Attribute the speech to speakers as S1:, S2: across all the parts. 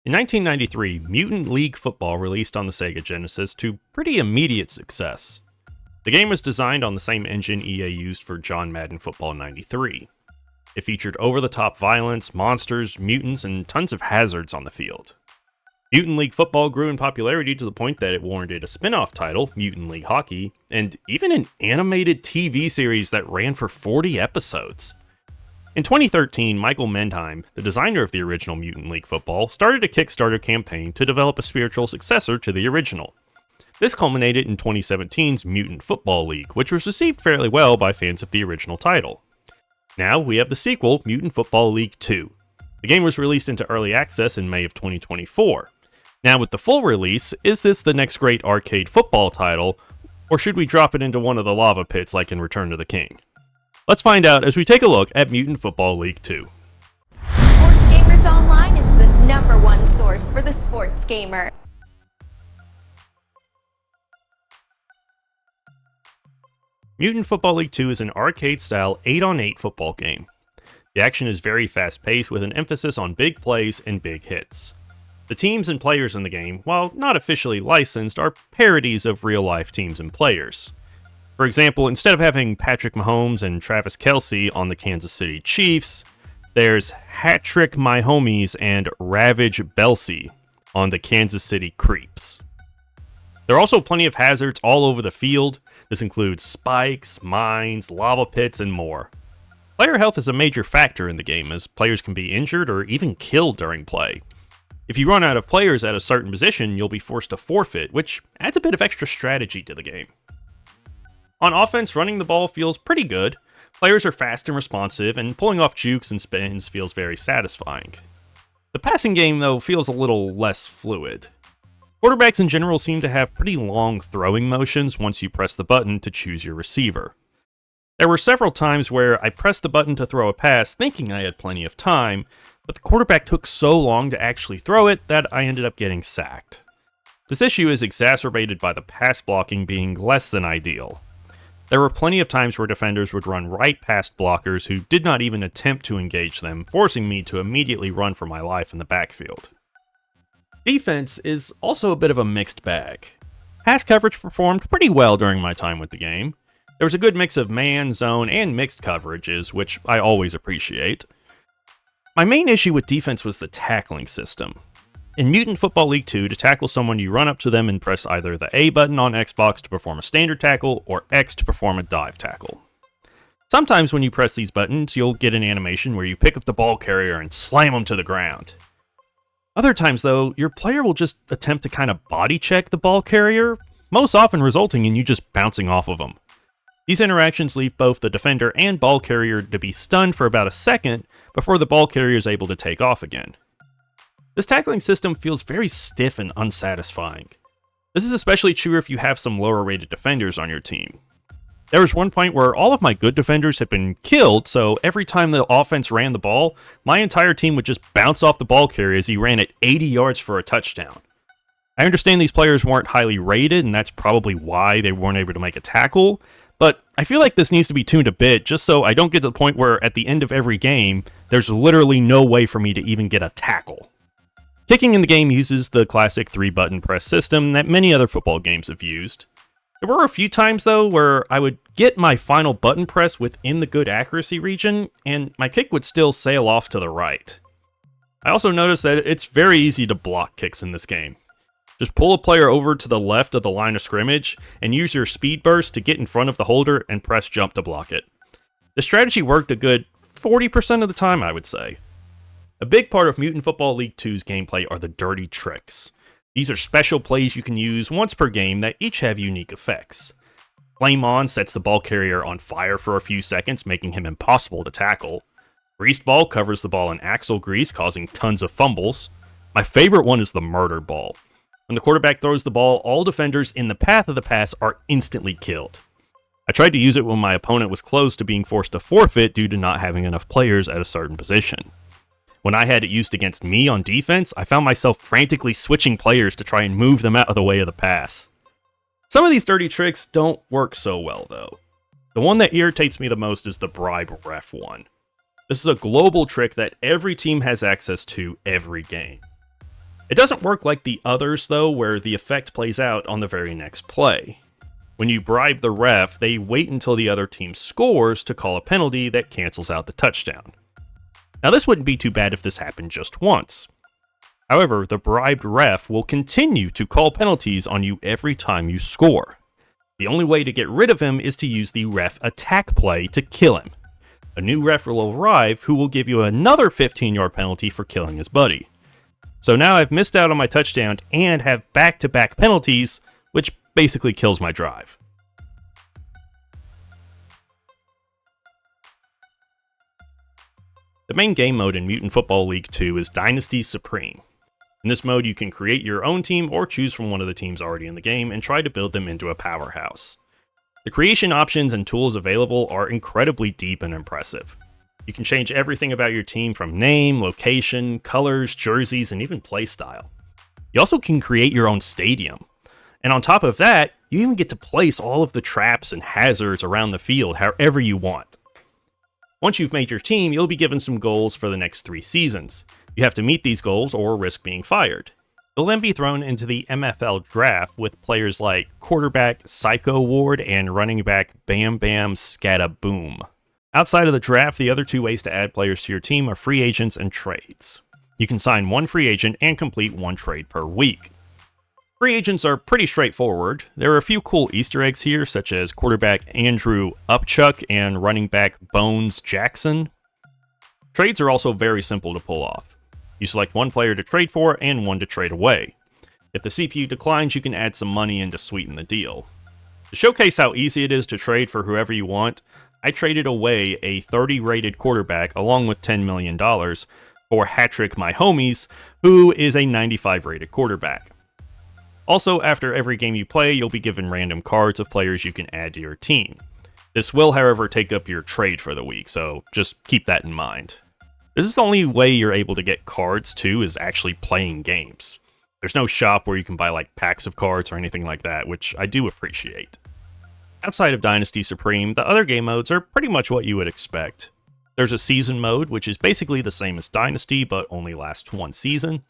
S1: In 1993, Mutant League Football released on the Sega Genesis to pretty immediate success. The game was designed on the same engine EA used for John Madden Football 93. It featured over-the-top violence, monsters, mutants, and tons of hazards on the field. Mutant League Football grew in popularity to the point that it warranted a spin-off title, Mutant League Hockey, and even an animated TV series that ran for 40 episodes. In 2013, Michael Mendheim, the designer of the original Mutant League Football, started a Kickstarter campaign to develop a spiritual successor to the original. This culminated in 2017's Mutant Football League, which was received fairly well by fans of the original title. Now we have the sequel, Mutant Football League 2. The game was released into early access in May of 2024. Now with the full release, is this the next great arcade football title, or should we drop it into one of the lava pits like in Return to the King? Let's find out as we take a look at Mutant Football League 2.
S2: Sports Gamers Online is the #1 source for the sports gamer.
S1: Mutant Football League 2 is an arcade-style 8-on-8 football game. The action is very fast-paced with an emphasis on big plays and big hits. The teams and players in the game, while not officially licensed, are parodies of real-life teams and players. For example, instead of having Patrick Mahomes and Travis Kelce on the Kansas City Chiefs, there's Hat-Trick My Homies and Ravage Belsey on the Kansas City Creeps. There are also plenty of hazards all over the field. This includes spikes, mines, lava pits, and more. Player health is a major factor in the game, as players can be injured or even killed during play. If you run out of players at a certain position, you'll be forced to forfeit, which adds a bit of extra strategy to the game. On offense, running the ball feels pretty good. Players are fast and responsive, and pulling off jukes and spins feels very satisfying. The passing game, though, feels a little less fluid. Quarterbacks in general seem to have pretty long throwing motions once you press the button to choose your receiver. There were several times where I pressed the button to throw a pass thinking I had plenty of time, but the quarterback took so long to actually throw it that I ended up getting sacked. This issue is exacerbated by the pass blocking being less than ideal. There were plenty of times where defenders would run right past blockers who did not even attempt to engage them, forcing me to immediately run for my life in the backfield. Defense is also a bit of a mixed bag. Pass coverage performed pretty well during my time with the game. There was a good mix of man, zone, and mixed coverages, which I always appreciate. My main issue with defense was the tackling system. In Mutant Football League 2, to tackle someone, you run up to them and press either the A button on Xbox to perform a standard tackle, or X to perform a dive tackle. Sometimes when you press these buttons, you'll get an animation where you pick up the ball carrier and slam them to the ground. Other times, though, your player will just attempt to kind of body check the ball carrier, most often resulting in you just bouncing off of them. These interactions leave both the defender and ball carrier to be stunned for about a second before the ball carrier is able to take off again. This tackling system feels very stiff and unsatisfying. This is especially true if you have some lower rated defenders on your team. There was one point where all of my good defenders had been killed, so every time the offense ran the ball, my entire team would just bounce off the ball carrier as he ran it 80 yards for a touchdown. I understand these players weren't highly rated, and that's probably why they weren't able to make a tackle, but I feel like this needs to be tuned a bit just so I don't get to the point where at the end of every game, there's literally no way for me to even get a tackle. Kicking in the game uses the classic 3-button press system that many other football games have used. There were a few times, though, where I would get my final button press within the good accuracy region, and my kick would still sail off to the right. I also noticed that it's very easy to block kicks in this game. Just pull a player over to the left of the line of scrimmage, and use your speed burst to get in front of the holder and press jump to block it. The strategy worked a good 40% of the time, I would say. A big part of Mutant Football League 2's gameplay are the dirty tricks. These are special plays you can use once per game that each have unique effects. Flame On sets the ball carrier on fire for a few seconds, making him impossible to tackle. Greased Ball covers the ball in axle grease, causing tons of fumbles. My favorite one is the Murder Ball. When the quarterback throws the ball, all defenders in the path of the pass are instantly killed. I tried to use it when my opponent was close to being forced to forfeit due to not having enough players at a certain position. When I had it used against me on defense, I found myself frantically switching players to try and move them out of the way of the pass. Some of these dirty tricks don't work so well, though. The one that irritates me the most is the bribe ref one. This is a global trick that every team has access to every game. It doesn't work like the others though, where the effect plays out on the very next play. When you bribe the ref, they wait until the other team scores to call a penalty that cancels out the touchdown. Now this wouldn't be too bad if this happened just once. However, the bribed ref will continue to call penalties on you every time you score. The only way to get rid of him is to use the ref attack play to kill him. A new ref will arrive who will give you another 15-yard penalty for killing his buddy. So now I've missed out on my touchdown and have back-to-back penalties, which basically kills my drive. The main game mode in Mutant Football League 2 is Dynasty Supreme. In this mode, you can create your own team or choose from one of the teams already in the game and try to build them into a powerhouse. The creation options and tools available are incredibly deep and impressive. You can change everything about your team from name, location, colors, jerseys, and even playstyle. You also can create your own stadium. And on top of that, you even get to place all of the traps and hazards around the field however you want. Once you've made your team, you'll be given some goals for the next 3 seasons. You have to meet these goals or risk being fired. You'll then be thrown into the MFL draft with players like quarterback Psycho Ward and running back Bam Bam Scatta Boom. Outside of the draft, the other 2 ways to add players to your team are free agents and trades. You can sign 1 free agent and complete 1 trade per week. Free agents are pretty straightforward. There are a few cool Easter eggs here, such as quarterback Andrew Upchuck and running back Bones Jackson. Trades are also very simple to pull off. You select 1 player to trade for and 1 to trade away. If the CPU declines, you can add some money in to sweeten the deal. To showcase how easy it is to trade for whoever you want, I traded away a 30-rated quarterback along with $10 million for Hatrick My Homies, who is a 95-rated quarterback. Also, after every game you play, you'll be given random cards of players you can add to your team. This will, however, take up your trade for the week, so just keep that in mind. This is the only way you're able to get cards, too, is actually playing games. There's no shop where you can buy, like, packs of cards or anything like that, which I do appreciate. Outside of Dynasty Supreme, the other game modes are pretty much what you would expect. There's a season mode, which is basically the same as Dynasty, but only lasts 1 season.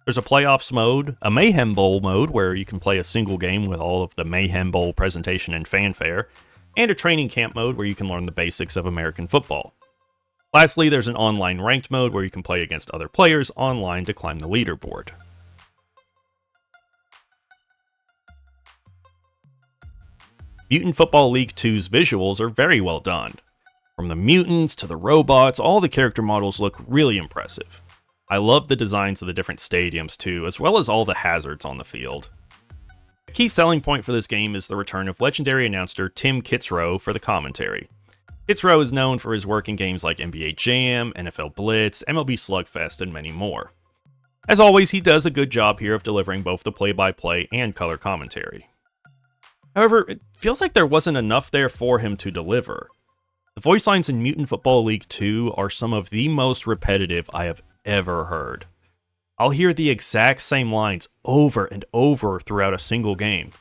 S1: There's a playoffs mode, a Mayhem Bowl mode, where you can play a single game with all of the Mayhem Bowl presentation and fanfare, and a training camp mode where you can learn the basics of American football. Lastly, there's an online ranked mode where you can play against other players online to climb the leaderboard. Mutant Football League 2's visuals are very well done. From the mutants to the robots, all the character models look really impressive. I love the designs of the different stadiums too, as well as all the hazards on the field. A key selling point for this game is the return of legendary announcer Tim Kitzrow for the commentary. Kitzrow is known for his work in games like NBA Jam, NFL Blitz, MLB Slugfest, and many more. As always, he does a good job here of delivering both the play-by-play and color commentary. However, it feels like there wasn't enough there for him to deliver. The voice lines in Mutant Football League 2 are some of the most repetitive I have ever heard. I'll hear the exact same lines over and over throughout a single game.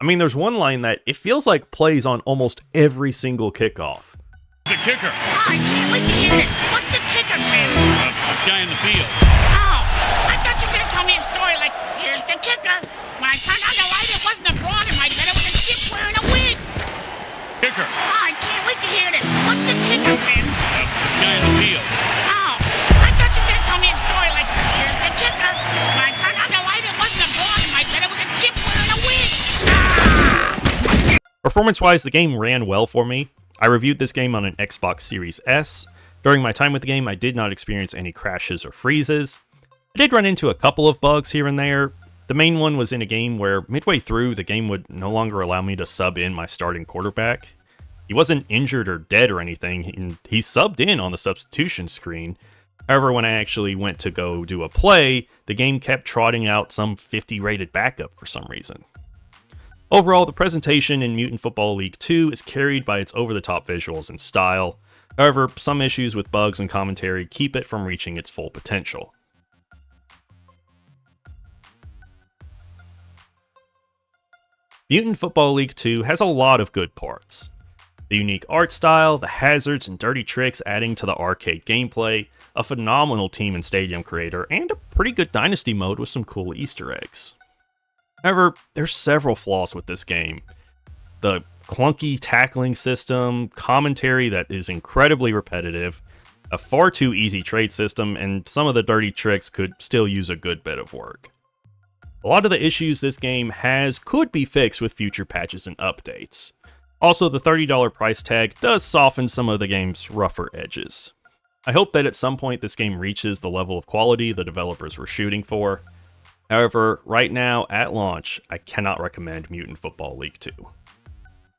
S1: I mean, there's one line that it feels like plays on almost every single kickoff.
S3: The kicker.
S4: Oh, I can't wait to hear it. What's the kicker, man?
S3: The guy in the field.
S4: Oh, I thought you were going to tell me a story like, here's the kicker. When I turned on the light, it wasn't a frog in my bed, it was a chip wearing a wig.
S3: Kicker.
S4: Oh, I can't wait to hear this. What's the kicker, man?
S3: The guy in the field.
S4: Oh, I thought you were going to tell me a story like, here's the kicker. When I turned on the light, it wasn't a frog in my bed, it was a chip wearing a wig.
S1: Performance-wise, the game ran well for me. I reviewed this game on an Xbox Series S. During my time with the game, I did not experience any crashes or freezes. I did run into a couple of bugs here and there. The main one was in a game where midway through, the game would no longer allow me to sub in my starting quarterback. He wasn't injured or dead or anything, he subbed in on the substitution screen. However, when I actually went to go do a play, the game kept trotting out some 50-rated backup for some reason. Overall, the presentation in Mutant Football League 2 is carried by its over-the-top visuals and style. However, some issues with bugs and commentary keep it from reaching its full potential. Mutant Football League 2 has a lot of good parts. The unique art style, the hazards and dirty tricks adding to the arcade gameplay, a phenomenal team and stadium creator, and a pretty good Dynasty mode with some cool Easter eggs. However, there's several flaws with this game. The clunky tackling system, commentary that is incredibly repetitive, a far too easy trade system, and some of the dirty tricks could still use a good bit of work. A lot of the issues this game has could be fixed with future patches and updates. Also, the $30 price tag does soften some of the game's rougher edges. I hope that at some point this game reaches the level of quality the developers were shooting for. However, right now, at launch, I cannot recommend Mutant Football League 2.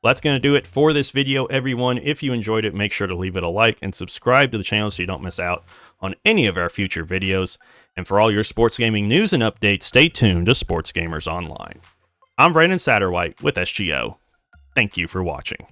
S1: That's going to do it for this video, everyone. If you enjoyed it, make sure to leave it a like and subscribe to the channel so you don't miss out on any of our future videos. And for all your sports gaming news and updates, stay tuned to Sports Gamers Online. I'm Brandon Satterwhite with SGO. Thank you for watching.